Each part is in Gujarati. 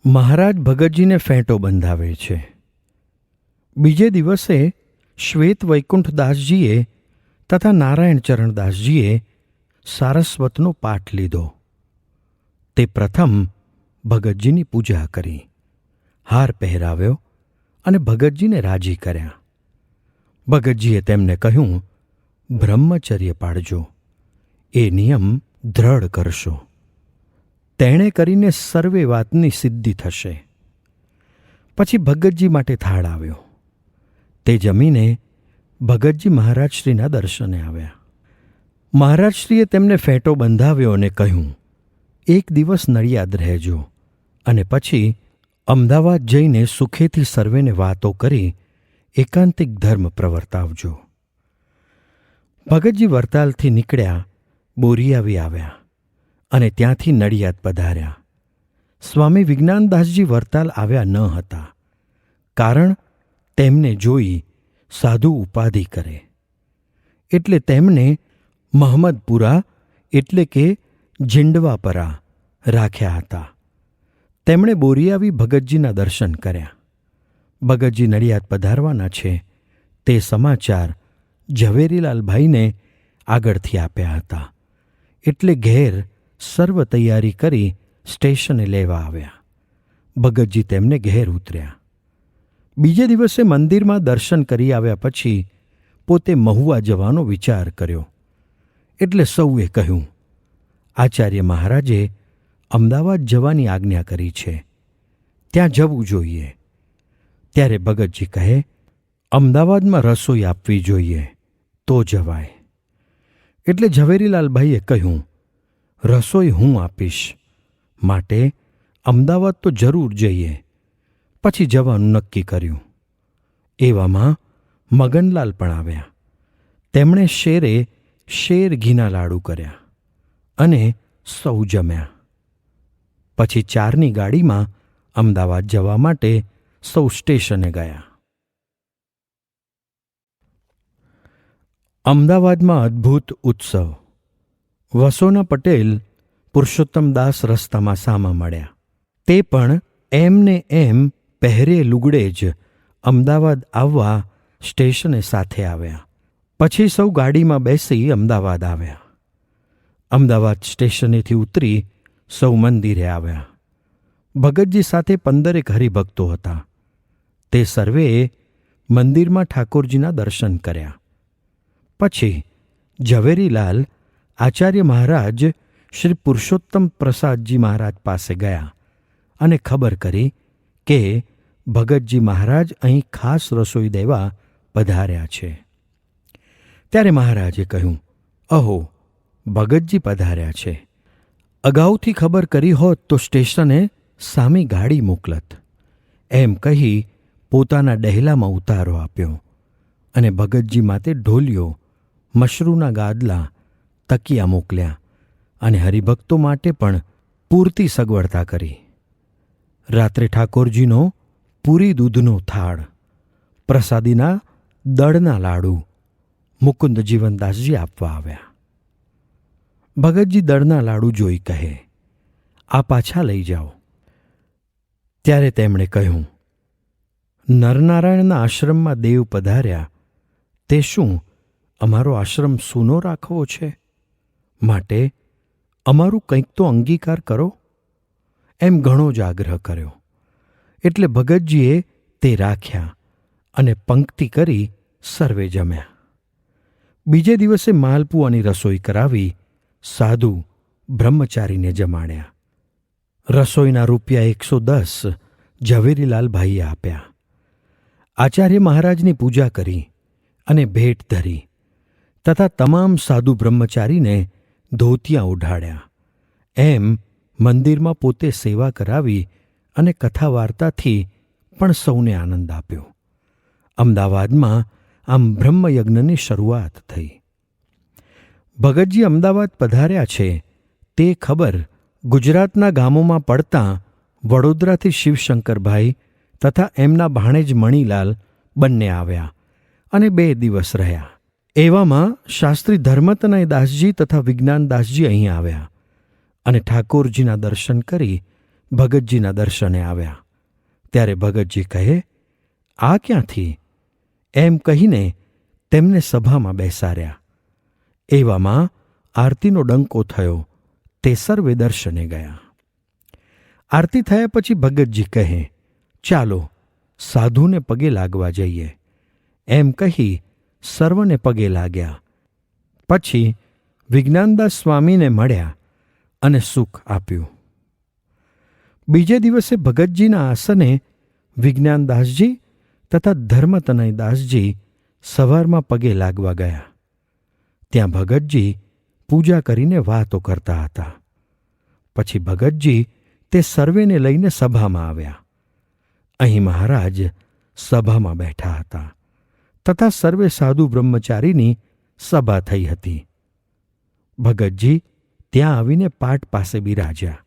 મહારાજ ભગતજીને ફેંટો બંધાવે છે. બીજે દિવસે શ્વેત વૈકુંઠદાસજીએ તથા નારાયણચરણદાસજીએ સારસ્વતનો પાઠ લીધો. તે પ્રથમ ભગતજીની પૂજા કરી, હાર પહેરાવ્યો અને ભગતજીને રાજી કર્યા. ભગતજીએ તેમને કહ્યું, બ્રહ્મચર્ય પાળજો, એ નિયમ દ્રઢ કરશો. તેણે કરીને સર્વે વાતની સિદ્ધિ થશે. પછી ભગતજી માટે થાળ આવ્યો. તે જમીને ભગતજી મહારાજશ્રીના દર્શને આવ્યા. મહારાજશ્રીએ તેમને ફેંટો બંધાવ્યો અને કહ્યું, એક દિવસ નડિયાદ રહેજો અને પછી અમદાવાદ જઈને સુખેથી સર્વેને વાતો કરી એકાંતિક ધર્મ પ્રવર્તાવજો. ભગતજી વરતાલથી નીકળ્યા, બોરીઆવી આવ્યા અને ત્યાંથી નડિયાદ પધાર્યા. સ્વામી વિજ્ઞાનદાસજી વરતાલ આવ્યા ન હતા, કારણ તેમને જોઈ સાધુ ઉપાધિ કરે એટલે તેમને મહમદપુરા એટલે કે ઝીંડવાપરા રાખ્યા હતા. તેમણે બોરીઆવી ભગતજીના દર્શન કર્યા. ભગતજી નડિયાદ પધારવાના છે તે સમાચાર ઝવેરીલાલભાઈને આગળથી આપ્યા હતા, એટલે ઘેર સર્વ તૈયારી કરી સ્ટેશને લેવા આવ્યા. ભગતજી તેમને ઘેર ઉતર્યા. બીજે દિવસે મંદિરમાં દર્શન કરી આવ્યા પછી પોતે મહુવા જવાનો વિચાર કર્યો. એટલે સૌએ કહ્યું, આચાર્ય મહારાજે અમદાવાદ જવાની આજ્ઞા કરી છે, ત્યાં જવું જોઈએ. ત્યારે ભગતજી કહે, અમદાવાદમાં રસોઈ આપવી જોઈએ તો જવાય. એટલે ઝવેરીલાલભાઈએ કહ્યું, રસોઈ હું આપીશ, માટે અમદાવાદ તો જરૂર જઈએ. પછી જવાનું નક્કી કર્યું. એવામાં મગનલાલ પણ આવ્યા. તેમણે શેર ઘીના લાડુ કર્યા અને સૌ જમ્યા. પછી 4ની ગાડીમાં અમદાવાદ જવા માટે સૌ સ્ટેશને ગયા. અમદાવાદમાં અદ્ભુત ઉત્સવ. વસોના પટેલ પુરુષોત્તમદાસ રસ્તામાં સામા મળ્યા. તે પણ એમને એમ પહેરે લુગડે જ અમદાવાદ આવવા સ્ટેશને સાથે આવ્યા. પછી સૌ ગાડીમાં બેસી અમદાવાદ આવ્યા. અમદાવાદ સ્ટેશનેથી ઉતરી સૌ મંદિરે આવ્યા. ભગતજી સાથે 15 હરિભક્તો હતા. તે સર્વેએ મંદિરમાં ઠાકોરજીના દર્શન કર્યા. પછી ઝવેરીલાલ આચાર્ય મહારાજ શ્રી પુરુષોત્તમ પ્રસાદજી મહારાજ પાસે ગયા અને ખબર કરી કે ભગતજી મહારાજ અહીં ખાસ રસોઈ દેવા પધાર્યા છે. ત્યારે મહારાજે કહ્યું, અહો, ભગતજી પધાર્યા છે. અગાઉથી ખબર કરી હોત તો સ્ટેશને સામી ગાડી મોકલત. એમ કહી પોતાના ડહેલામાં ઉતારો આપ્યો અને ભગતજી માટે ઢોલિયો, મશરૂના ગાદલા, તકિયા મોકલ્યા અને હરિભક્તો માટે પણ પૂરતી સગવડતા કરી. રાત્રે ઠાકોરજીનો પૂરી દૂધનો થાળ, પ્રસાદીના દળના લાડુ મુકુંદ જીવનદાસજી આપવા આવ્યા. ભગતજી દળના લાડુ જોઈ કહે, આ પાછા લઈ જાઓ. ત્યારે તેમણે કહ્યું, નરનારાયણના આશ્રમમાં દેવ પધાર્યા, તે શું અમારો આશ્રમ સૂનો રાખવો છે? માટે અમારું કંઈક તો અંગીકાર કરો. એમ ઘણો જ આગ્રહ કર્યો. એટલે ભગતજીએ તે રાખ્યા અને પંક્તિ કરી સર્વે જમ્યા. બીજે દિવસે માલપુઆની રસોઈ કરાવી સાધુ બ્રહ્મચારીને જમાડ્યા. રસોઈના ₹110 ઝવેરીલાલભાઈએ આપ્યા. આચાર્ય મહારાજની પૂજા કરી અને ભેટ ધરી તથા તમામ સાધુ બ્રહ્મચારીને ધોતિયા ઓઢાડ્યા. એમ મંદિરમાં પોતે સેવા કરાવી અને કથા વાર્તાથી પણ સૌને આનંદ આપ્યો. અમદાવાદમાં આમ બ્રહ્મયજ્ઞની શરૂઆત થઈ. ભગતજી અમદાવાદ પધાર્યા છે તે ખબર ગુજરાતના ગામોમાં પડતાં વડોદરાથી શિવશંકરભાઈ તથા એમના ભાણેજ મણીલાલ બંને આવ્યા અને 2 દિવસ રહ્યા. એવામાં શાસ્ત્રી ધર્મતનય દાસજી તથા વિજ્ઞાનદાસજી અહીં આવ્યા અને ઠાકોરજીના દર્શન કરી ભગતજીના દર્શને આવ્યા. ત્યારે ભગતજી કહે, આ ક્યાંથી? એમ કહીને તેમને સભામાં બેસાડ્યા. એવામાં આરતીનો ડંકો થયો તે સર્વે દર્શને ગયા. આરતી થયા પછી ભગતજી કહે, ચાલો સાધુને પગે લાગવા જઈએ. એમ કહી સર્વને પગે લાગ્યા. પછી વિજ્ઞાનદાસ સ્વામીને મળ્યા અને સુખ આપ્યું. બીજે દિવસે ભગતજીના આસને વિજ્ઞાનદાસજી તથા ધર્મતનયદાસજી સવારમાં પગે લાગવા ગયા. ત્યાં ભગતજી પૂજા કરીને વાતો કરતા હતા. પછી ભગતજી તે સર્વેને લઈને સભામાં આવ્યા. અહીં મહારાજ સભામાં બેઠા હતા તથા સર્વે સાધુ બ્રહ્મચારીની સભા થઈ હતી. ભગતજી ત્યાં આવીને પાટ પાસે બિરાજ્યા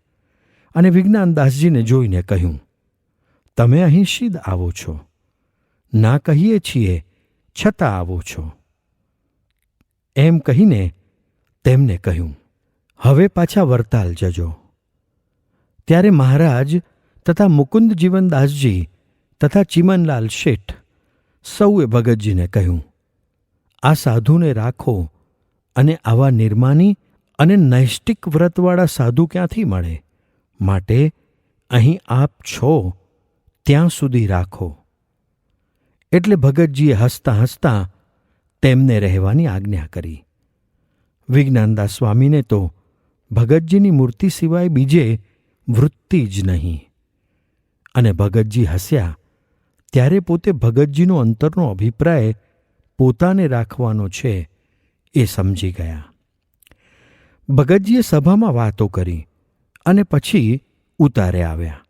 અને વિજ્ઞાનદાસજીને જોઈને કહ્યું, તમે અહીં શીદ આવો છો? ના કહીએ છીએ છતાં આવો છો. એમ કહીને તેમને કહ્યું, હવે પાછા વરતાલ જજો. ત્યારે મહારાજ તથા મુકુંદ જીવનદાસજી તથા ચિમનલાલ શેઠ સૌએ ભગતજીને કહ્યું, આ સાધુને રાખો અને આવા નિર્માની અને નૈષ્ટિક વ્રતવાળા સાધુ ક્યાંથી મળે? માટે અહીં આપ છો ત્યાં સુધી રાખો. એટલે ભગતજીએ હસતાં હસતાં તેમને રહેવાની આજ્ઞા કરી. વિજ્ઞાનદાસ સ્વામીને તો ભગતજીની મૂર્તિ સિવાય બીજે વૃત્તિ જ નહીં. અને ભગતજી હસ્યા ત્યારે પોતે ભગતજીનો અંતરનો અભિપ્રાય પોતાને રાખવાનો છે એ સમજી ગયા. ભગતજીએ સભામાં વાતો કરી અને પછી ઉતારે આવ્યા.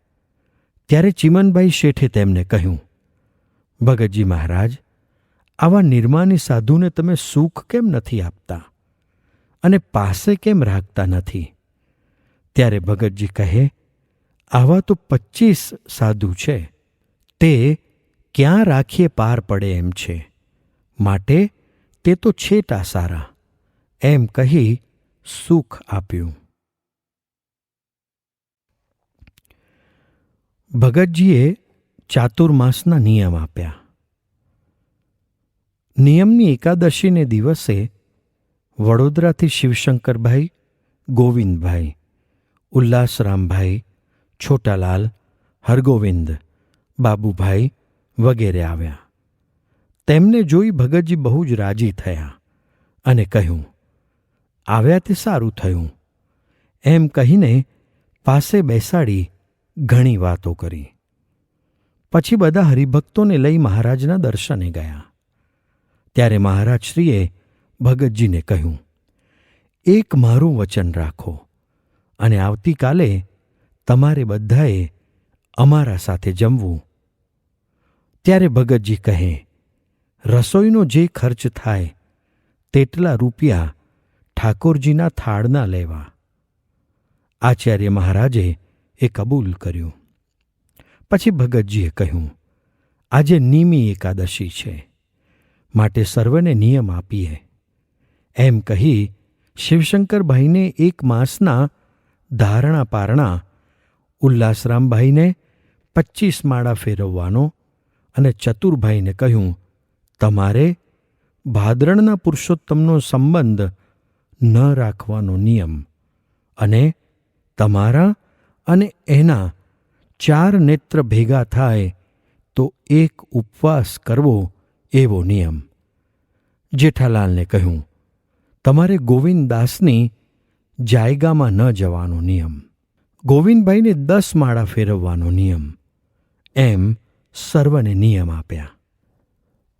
ત્યારે ચિમનભાઈ શેઠે તેમને કહ્યું, ભગતજી મહારાજ, આવા નિર્માની સાધુને તમે સુખ કેમ નથી આપતા અને પાસે કેમ રાખતા નથી? ત્યારે ભગતજી કહે, આવા તો 25 સાધુ છે, તે ક્યાં રાખીએ પાર પડે એમ છે, માટે તે તો છેટા સારા. એમ કહી સુખ આપ્યું. ભગતજીએ ચાતુર્માસના નિયમ આપ્યા. નિયમની એકાદશીને દિવસે વડોદરાથી શિવશંકરભાઈ, ગોવિંદભાઈ, ઉલ્લાસરામભાઈ, છોટાલાલ, હરગોવિંદ, બાબુભાઈ વગેરે આવ્યા. તેમને જોઈ ભગતજી બહુ જ રાજી થયા અને કહ્યું, આવ્યા તે સારું થયું. એમ કહીને પાસે બેસાડી ઘણી વાતો કરી. પછી બધા હરિભક્તોને લઈ મહારાજના દર્શને ગયા. ત્યારે મહારાજશ્રીએ ભગતજીને કહ્યું, એક મારું વચન રાખો અને આવતીકાલે તમારે બધાએ અમારા સાથે જમવું. ત્યારે ભગતજી કહે, રસોઈનો જે ખર્ચ થાય તેટલા રૂપિયા ઠાકોરજીના થાળના લેવા. આચાર્ય મહારાજે એ કબૂલ કર્યું. પછી ભગતજીએ કહ્યું, આજે નિમી એકાદશી છે, માટે સર્વને નિયમ આપીએ. એમ કહી શિવશંકરભાઈને 1 માસના ધારણા પારણા, ઉલ્લાસરામભાઈને 25 માળા ફેરવવાનો અને ચતુરભાઈને કહ્યું, તમારે ભાદરણના પુરુષોત્તમનો સંબંધ ન રાખવાનો નિયમ અને તમારા અને એના 4 નેત્ર ભેગા થાય તો 1 ઉપવાસ કરવો એવો નિયમ. જેઠાલાલને કહ્યું, તમારે ગોવિંદદાસની જાયગામાં ન જવાનો નિયમ. ગોવિંદભાઈને 10 માળા ફેરવવાનો નિયમ. એમ સર્વને નિયમ આપ્યા.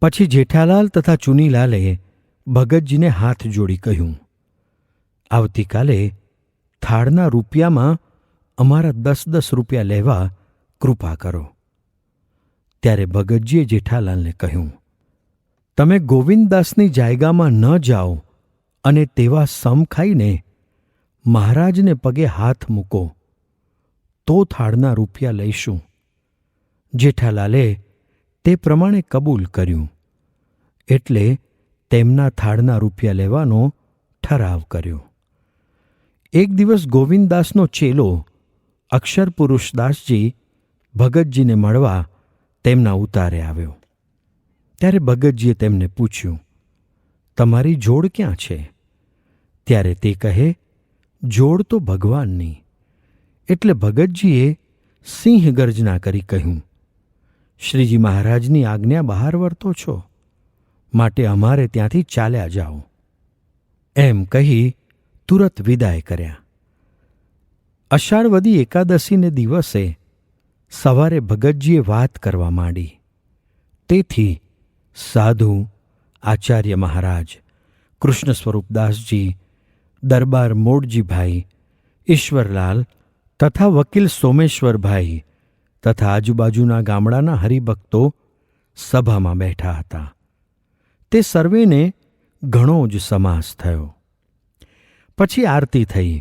પછી જેઠાલાલ તથા ચુનીલાલે ભગતજીને હાથ જોડી કહ્યું, આવતીકાલે થાળના રૂપિયામાં અમારા 10-10 રૂપિયા લેવા કૃપા કરો. ત્યારે ભગતજીએ જેઠાલાલને કહ્યું, તમે ગોવિંદદાસની જાયગામાં ન જાઓ અને તેવા સમ ખાઈને મહારાજને પગે હાથ મૂકો તો થાળના રૂપિયા લઈશું. જેઠાલાલે તે પ્રમાણે કબૂલ કર્યું. એટલે તેમના થાળના રૂપિયા લેવાનો ઠરાવ કર્યો. એક દિવસ ગોવિંદદાસનો ચેલો અક્ષર પુરુષદાસજી ભગતજીને મળવા તેમના ઉતારે આવ્યો. ત્યારે ભગતજીએ તેમને પૂછ્યું, તમારી જોડ ક્યાં છે? ત્યારે તે કહે, જોડ તો ભગવાનની. એટલે ભગતજીએ સિંહ ગર્જના કરી કહ્યું, શ્રીજી મહારાજની આજ્ઞા બહાર વર્તો છો, માટે અમારે ત્યાંથી ચાલ્યા જાઓ. એમ કહી તુરત વિદાય કર્યા. અષાઢવદી એકાદશીને દિવસે સવારે ભગતજીએ વાત કરવા માંડી. તેથી સાધુ, આચાર્ય મહારાજ, કૃષ્ણ સ્વરૂપદાસજી, દરબાર મોડજીભાઈ, ઈશ્વરલાલ તથા વકીલ સોમેશ્વરભાઈ તથા આજુબાજુના ગામડાના હરિભક્તો સભામાં બેઠા હતા. તે સર્વેને ઘણો જ સમાસ થયો. પછી આરતી થઈ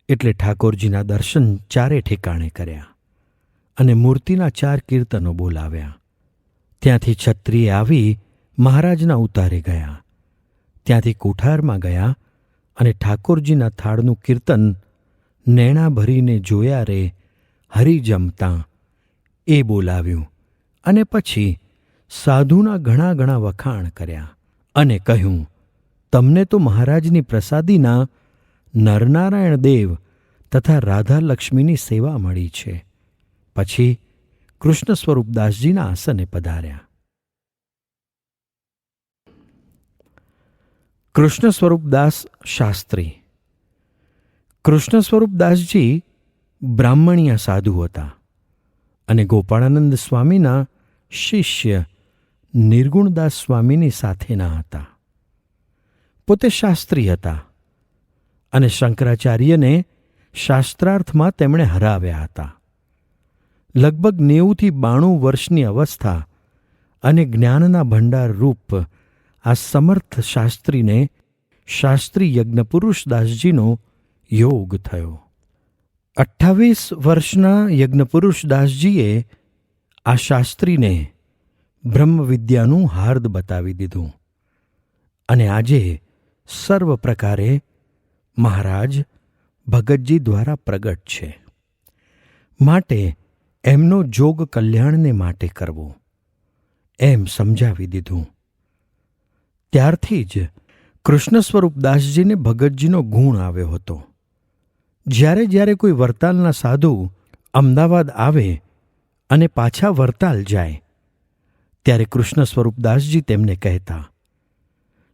એટલે ઠાકોરજીના દર્શન ચારે ઠેકાણે કર્યા અને મૂર્તિના 4 કીર્તનો બોલાવ્યા. ત્યાંથી છત્રીએ આવી મહારાજના ઉતારે ગયા. ત્યાંથી કુઠારમાં ગયા અને ઠાકોરજીના થાળનું કીર્તન નેણા ભરીને જોયા રે હરી જમતા એ બોલાવ્યું અને પછી સાધુના ઘણા ઘણા વખાણ કર્યા અને કહ્યું, તમને તો મહારાજની પ્રસાદીના નરનારાયણ દેવ તથા રાધા લક્ષ્મીની સેવા મળી છે. પછી કૃષ્ણ સ્વરૂપદાસજીના આસને પધાર્યા. કૃષ્ણ સ્વરૂપદાસ શાસ્ત્રી. કૃષ્ણ સ્વરૂપદાસજી બ્રાહ્મણીય સાધુ હતા અને ગોપાળાનંદ સ્વામીના શિષ્ય નિર્ગુણદાસ સ્વામીની સાથેના હતા. પોતે શાસ્ત્રી હતા અને શંકરાચાર્યને શાસ્ત્રાર્થમાં તેમણે હરાવ્યા હતા. લગભગ 90 થી 92 વર્ષની અવસ્થા અને જ્ઞાનના ભંડાર રૂપ આ સમર્થ શાસ્ત્રીને શાસ્ત્રી યજ્ઞપુરુષદાસજીનો યોગ થયો. 28 વર્ષના યજ્ઞપુરુષદાસજીએ આ શાસ્ત્રીને બ્રહ્મવિદ્યાનું હાર્દ બતાવી દીધું અને આજે સર્વ પ્રકારે મહારાજ ભગતજી દ્વારા પ્રગટ છે. માટે એમનો જોગ કલ્યાણને માટે કરવો એમ સમજાવી દીધું. ત્યારથી જ કૃષ્ણ સ્વરૂપદાસજીને ભગતજીનો ગુણ આવ્યો હતો. જ્યારે જ્યારે કોઈ વરતાલના સાધુ અમદાવાદ આવે અને પાછા વરતાલ જાય ત્યારે કૃષ્ણ સ્વરૂપદાસજી તેમને કહેતા,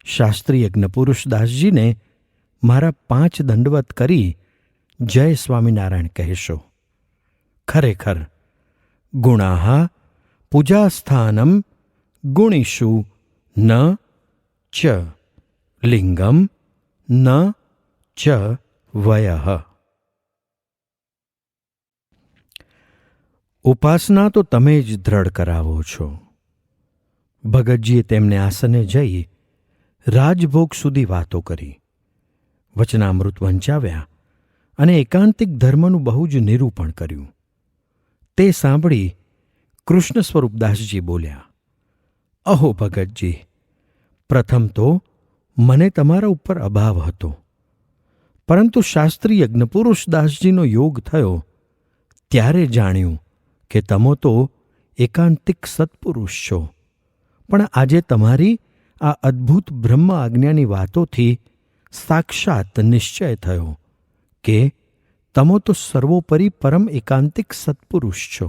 શાસ્ત્રી યજ્ઞપુરુષદાસજીને મારા 5 દંડવત કરી જય સ્વામિનારાયણ કહેશો. ખરેખર ગુણાહ પૂજાસ્થાનમ ગુણીષુ ન ચ લિંગમ ન ચ વયઃ. ઉપાસના તો તમે જ દ્રઢ કરાવો છો. ભગતજીએ તેમને આસને જઈ રાજભોગ સુધી વાતો કરી, વચનામૃત વંચાવ્યા અને એકાંતિક ધર્મનું બહુ જ નિરૂપણ કર્યું. તે સાંભળી કૃષ્ણ સ્વરૂપદાસજી બોલ્યા, અહો ભગતજી, પ્રથમ તો મને તમારા ઉપર અભાવ હતો, પરંતુ શાસ્ત્રી યજ્ઞપુરુષદાસજીનો યોગ થયો ત્યારે જાણ્યું કે તમે તો એકાંતિક સત્પુરુષ છો. પણ આજે તમારી આ અદ્ભુત બ્રહ્મ આજ્ઞાની વાતોથી સાક્ષાત નિશ્ચય થયો કે તમે તો સર્વોપરી પરમ એકાંતિક સત્પુરુષ છો.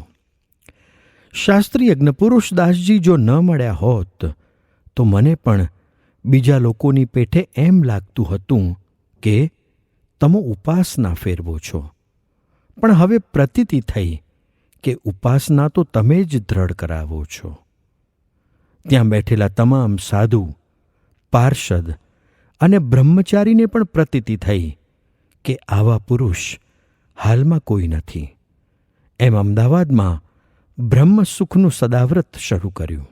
શાસ્ત્રી યજ્ઞપુરુષદાસજી જો ન મળ્યા હોત તો મને પણ બીજા લોકોની પેઠે એમ લાગતું હતું કે તમે ઉપાસના ફેરવો છો. પણ હવે પ્રતીતિ થઈ કે ઉપાસના તો તમે જ દ્રઢ કરાવો છો. ત્યાં બેઠેલા તમામ સાધુ, પાર્ષદ અને બ્રહ્મચારીને પણ પ્રતીતિ થઈ કે આવા પુરુષ હાલમાં કોઈ નથી. એમ અમદાવાદમાં બ્રહ્મસુખનું સદાવ્રત શરૂ કર્યું.